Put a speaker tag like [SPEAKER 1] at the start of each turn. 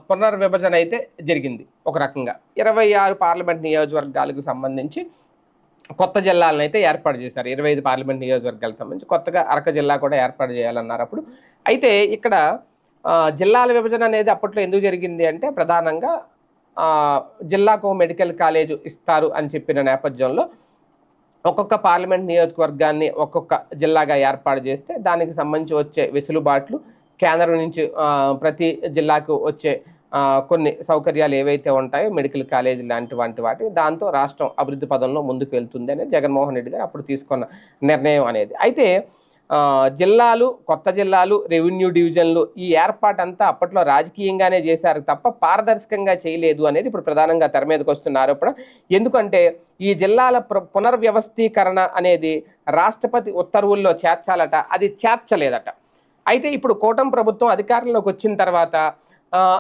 [SPEAKER 1] పునర్విభజన అయితే జరిగింది ఒక రకంగా. 26 పార్లమెంట్ నియోజకవర్గాలకు సంబంధించి కొత్త జిల్లాలను అయితే ఏర్పాటు చేశారు. 25 పార్లమెంట్ నియోజకవర్గాలకు సంబంధించి కొత్తగా అరక జిల్లా కూడా ఏర్పాటు చేయాలన్నారు అప్పుడు. అయితే ఇక్కడ జిల్లాల విభజన అనేది అప్పట్లో ఎందుకు జరిగింది అంటే ప్రధానంగా జిల్లాకు మెడికల్ కాలేజ్ ఇస్తారు అని చెప్పిన నేపథ్యంలో ఒక్కొక్క పార్లమెంట్ నియోజకవర్గాన్ని ఒక్కొక్క జిల్లాగా ఏర్పాటు చేస్తే దానికి సంబంధించి వచ్చే వెసులుబాట్లు కేంద్రం నుంచి ప్రతి జిల్లాకు వచ్చే కొన్ని సౌకర్యాలు ఏవైతే ఉంటాయో మెడికల్ కాలేజ్ లాంటి వాటి దాంతో రాష్ట్రం అభివృద్ధి పదంలో ముందుకు వెళ్తుంది అనేది జగన్మోహన్ రెడ్డి గారు అప్పుడు తీసుకున్న నిర్ణయం అనేది. అయితే జిల్లాలు, కొత్త జిల్లాలు, రెవెన్యూ డివిజన్లు ఈ ఏర్పాటంతా అప్పట్లో రాజకీయంగానే చేశారు తప్ప పారదర్శకంగా చేయలేదు అనేది ఇప్పుడు ప్రధానంగా తెర మీదకి వస్తున్న ఆరోపణ. ఎందుకంటే ఈ జిల్లాల పునర్వ్యవస్థీకరణ అనేది రాష్ట్రపతి ఉత్తర్వుల్లో చేర్చాలట, అది చేర్చలేదట. అయితే ఇప్పుడు కూటమి ప్రభుత్వం అధికారంలోకి వచ్చిన తర్వాత